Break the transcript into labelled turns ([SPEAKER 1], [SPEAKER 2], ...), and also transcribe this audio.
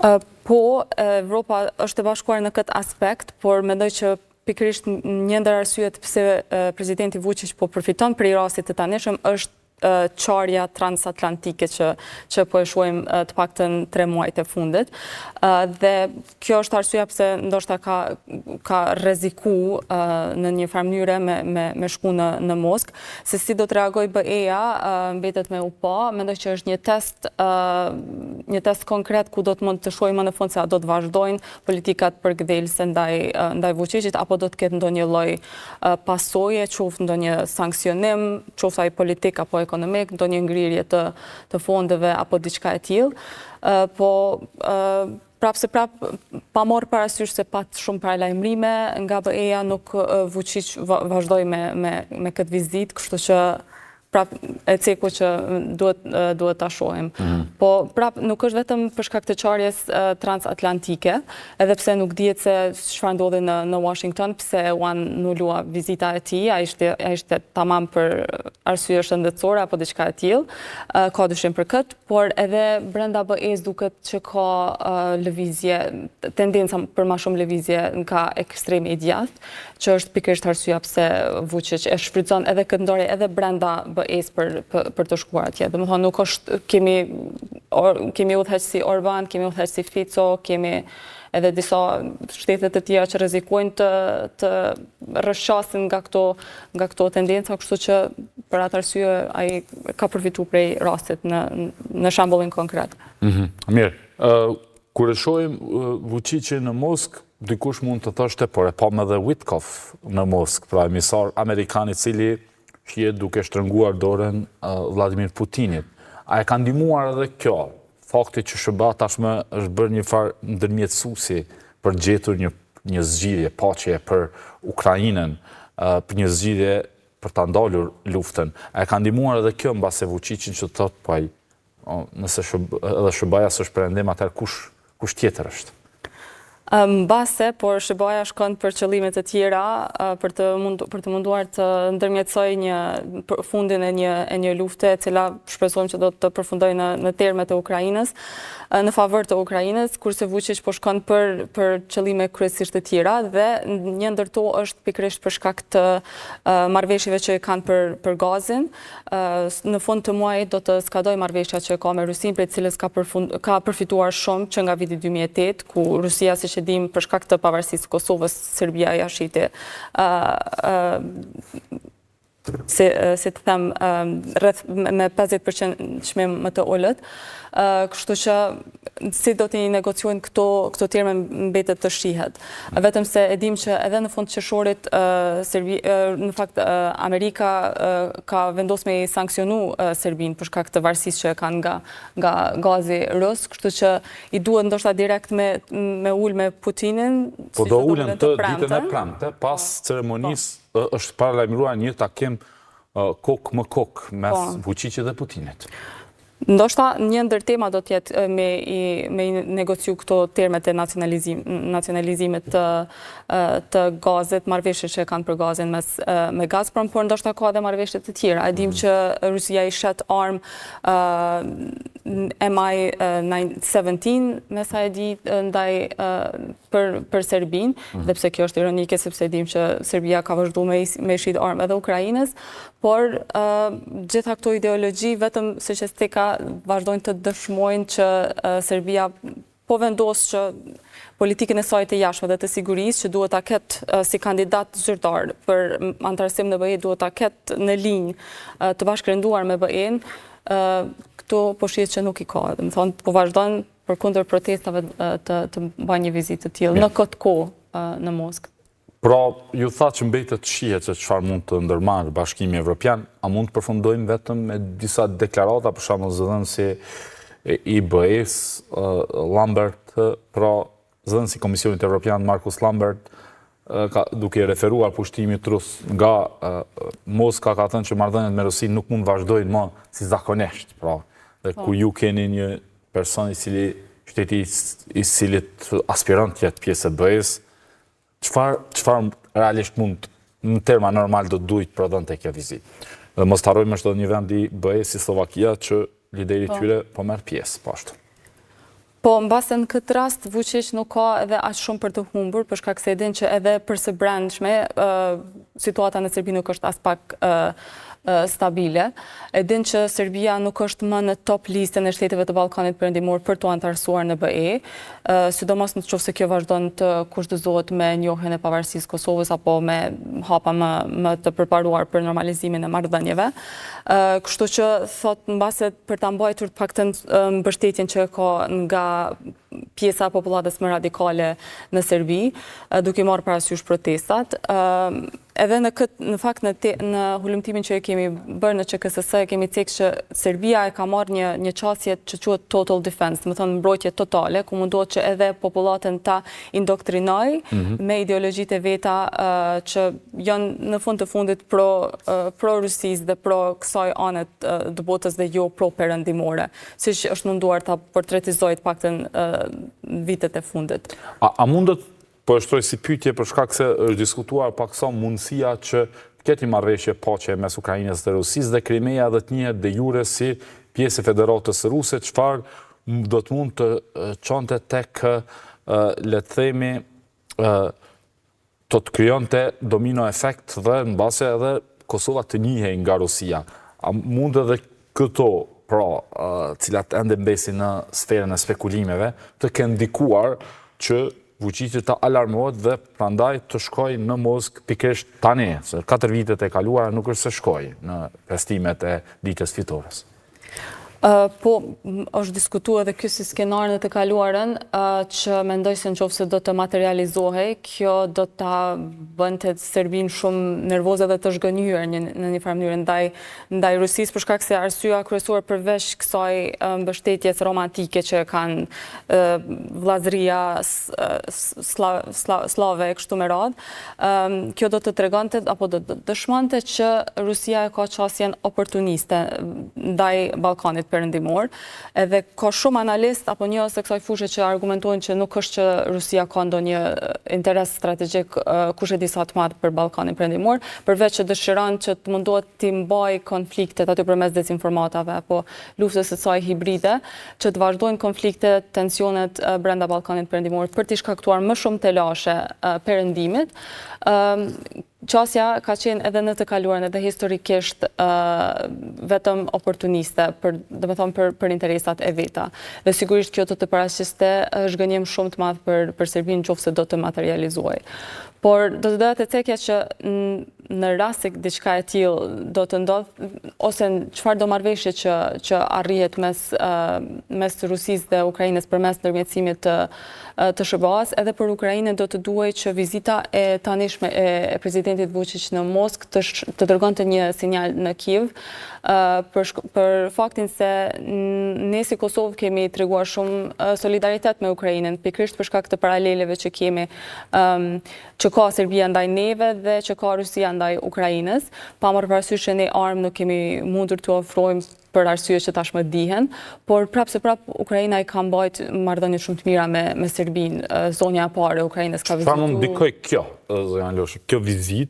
[SPEAKER 1] Po, Evropa është e bashkuar në këtë aspekt, por mendoj që pikërisht një ndër arsyet pse presidenti Vučić po përfiton prej rastit të tanishëm është qarja transatlantike që po e shohim të paktën 3 muajt e fundit. Dhe kjo është arsyeja pse ndoshta ka rreziku në një farë mënyre me shku në Moskë. Se si do të reagojë BE-ja, mbetet me u pa. Mendoj që është një test konkret ku do të mund të shohim më në fund se a do të vazhdojnë politikat përkthelse ndaj Vučićit apo do të ketë ndonjë lloj pasoje, qoftë ndonjë sankcionim, qoftë ai politik apo ekonomik, ndonjë ngrirje të fondeve apo diçka e tillë. Po pa marrë parasysh se pat shumë paralajmërime nga BE-ja, nuk Vučić vazhdoi me këtë vizitë, kështu që e ceku që duhet ta shohim. Po nuk është vetëm për shkak të qarjes transatlantike, edhe pse nuk dihet se çfarë ndodhi në Washington, pse u anulua vizita e tij, ai ishte tamam për arsye shëndetësore apo diçka e tillë. Ka dyshim për këtë, por edhe brenda BE-s duket që ka lëvizje, tendenca për më shumë lëvizje nga ekstremi i djathtë, që është pikërisht arsyeja pse Vučić e shfrytëzon edhe këtë ngjarje edhe brenda BE-s për të shkuar atje. Domethënë nuk është kemi udhëheq si Orban, kemi udhëheq si Fico, kemi edhe disa shtete të tjera që rrezikojnë të rrëshqasin nga këto tendenca, kështu që për atë arsye ai ka përfituar prej rastit në shembullin konkret.
[SPEAKER 2] Mirë. Kur e shohim Vučićin në Moskë, dikush mund të thoshte, por e pam edhe Witkoff në Moskë, pra emisar amerikan i cili shihet duke shtrënguar dorën Vladimir Putinit. A e ka ndihmuar edhe kjo? Fakti që SBA tashmë është bërë një farë ndërmjetësuesi për gjetur një zgjidhje paqe për Ukrainën, për një zgjidhje për ta ndalur luftën. A e ka ndihmuar edhe kjo mbase Vučićin që thotë po ai, nëse edhe SBA-ja s'është perëndim, atëherë kush tjetër është?
[SPEAKER 1] Mbase, por SBA-ja shkon për qëllime të tjera, për të munduar të ndërmjetësojë fundin e një lufte, e cila shpresojmë që do të përfundojë në termet e Ukrainës, në favor të Ukrainës, kurse Vučić po shkon për qëllime kryesisht të tjera, dhe një ndër to është pikërisht për shkak të marrëveshjeve që kanë për gazin. Në fund të muajit do të skadojë marrëveshja që ka me Rusinë, prej cilës ka përfituar shumë që nga viti 2008, ku Rusia, siç e dim, për shkak të pavarësisë së Kosovës, Serbia ja shiti se të them rreth me 50% çmim më të ulët. Kështu që si do t'i negociojnë këto terme mbetet të shihet. Vetëm se e dim që edhe në fund të qershorit në fakt Amerika ka vendosur me sankcionu Serbinë për shkak të varësisë që kanë nga gazi rus, kështu që i duhet ndoshta direkt me ul me Putinin.
[SPEAKER 2] Po do ulën të ditën e premte, pas ceremonisë është paralajmëruar një takim kokë më kokë mes Vučićit dhe Putinit.
[SPEAKER 1] Ndoshta një ndër tema do të jetë me negociu këto termet e nacionalizimit të gazit, marrëveshjet që kanë për gazin me Gazprom, por ndoshta ka edhe marrëveshje të tjera. E dim që Rusia i shet armë MI-17, me sa e di, ndaj për Serbinë, dhe pse kjo është ironike, sepse dim që Serbia ka vazhduar me shit armë edhe Ukrainës, por gjitha këto ideologji, vetëm se që steka vazhdojnë të dëshmojnë që Serbia po vendos që politikën e saj të jashtme dhe të sigurisë, që duhet ta ketë si kandidat zyrtar për antarësim në BE, duhet ta ketë në linjë të bashkërenduar me BE-n, këto po shihet që nuk i ka. Do të thonë, po vazhdojnë përkundër protestave të bëjnë një vizitë të tillë në këtë kohë në Moskë.
[SPEAKER 2] Pra, ju tha që mbetet shihet se çfarë mund të ndërmarrë Bashkimi Evropian, a mund të përfundojmë vetëm me disa deklarata, për shembull zëdhënësi i BE-s Lambert, pra zëdhënësi i Komisionit Evropian Markus Lambert, duke referuar pushtimit rus nga Moska, ka thënë që marrëdhëniet me Rusinë nuk mund vazhdojnë më si zakonisht, pra, dhe ku ju keni një person shteti i cilit aspiron të jetë pjesë e BE-s, çfarë realisht mund në terma normal do duhet prodhonte kjo vizitë. Dhe mos harrojmë është edhe një vend i BE-s si Slovakia që lideri i tyre po merr pjesë po ashtu.
[SPEAKER 1] Po, mbase në këtë rast, Vučić nuk ka edhe aq shumë për të humbur, për shkak se e din që edhe për së brendshme, situata në Serbi nuk është as pak stabile. E din që Serbia nuk është më në top listën e shteteve të Ballkanit Perëndimor për të antarësuar në BE, sidomos në qoftë se kjo vazhdon të kushtëzohet me njohjen e pavarësisë Kosovës apo me hapa më të përparuar për normalizimin e marrëdhënieve. Kështu që thot mbase për ta mbajtur të paktën mbështetjen që ka nga pjesa e popullatës më radikale në Serbi, duke marrë parasysh protestat. Edhe në fakt në hulumtimin që e kemi bërë në QKSS e kemi cekë që Serbia e ka marrë një qasje që quhet total defense, më thënë mbrojtje totale, ku mundohet që edhe popullatën ta indoktrinoj me ideologjitë e veta që janë në fund të fundit pro Rusisë dhe pro kësaj anet të botës dhe jo pro perëndimore, siç është munduar ta portretizojë të paktën vitet e fundit.
[SPEAKER 2] A mundet po e shtroj si pyetje për shkak se është diskutuar paksa mundësia që keti marrëveshje paqe mes Ukrainës dhe Rusisë dhe Krimeja dhe të njihet de jure si pjesë e Federatës Ruse, çfarë do të mund të çonte tek le të themi të krijonte domino efekt dhe në base edhe Kosova të njihej nga Rusia. A mund edhe këto cilat ende mbesin në sferën e spekulimeve të kenë ndikuar që Vučić të alarmohet dhe prandaj të shkoj në Moskë pikërisht tani, se 4 vitet e kaluara nuk është se shkoj në festimet e ditës fitores.
[SPEAKER 1] Po, është diskutuar edhe ky si skenar në të kaluarën, që mendoj se nëse do të materializohej, kjo do ta bënte Serbin shumë nervoze dhe të zhgënjur në një farë mënyrë ndaj Rusisë, për shkak se arsyeja kryesore përveç kësaj mbështetjes romantike që kanë vllazëria slave kështu me radhë, kjo do të tregonte apo do të dëshmonte që Rusia ka qasjen oportuniste ndaj Ballkanit Perëndimor, edhe ka shumë analist apo njerëz të kësaj fushë që argumentojnë që nuk është që Rusia ka ndonjë interes strategjik kush e di sa të madh për Ballkanin Perëndimor, përveç që dëshiron që të mundohet të mbajë konfliktet aty përmes dezinformatave apo luftës së saj hibride, që të vazhdojnë konfliktet, tensionet brenda Ballkanit Perëndimor për të shkaktuar më shumë telashe perëndimit. Qasja ka qenë edhe në të kaluarën edhe historikisht vetëm oportuniste, për interesat e veta. Dhe sigurisht kjo do të paraqiste zhgënjim shumë të madh për Serbinë nëse do të materializohej. Por do të doja të cekja që në rast se diçka e tillë do të ndodh, ose çfarë do marrëveshje që arrihet mes Rusisë dhe Ukrainës përmes ndërmjetësimit të SBA-s, edhe për Ukrainën do të duhej që vizita e tanishme e presidentit Vučić në Moskë të dërgonte një sinjal në Kiev për faktin se ne si Kosovë kemi treguar shumë solidaritet me Ukrainën, pikërisht për shkak të paraleleve që kemi që ka Serbia ndaj neve dhe që ka Rusia ndaj Ukrainës, pa marrë parasysh që ne armë nuk kemi mundur të ofrojmë për arsye që tashmë dihen, por prapë Ukraina i ka mbajt marrëdhënie shumë të mira me Serbinë, zonja e parë e Ukrainës ka vizitu.
[SPEAKER 2] Çfarë mund ndikoj kjo, zonja Loshi, kjo vizitë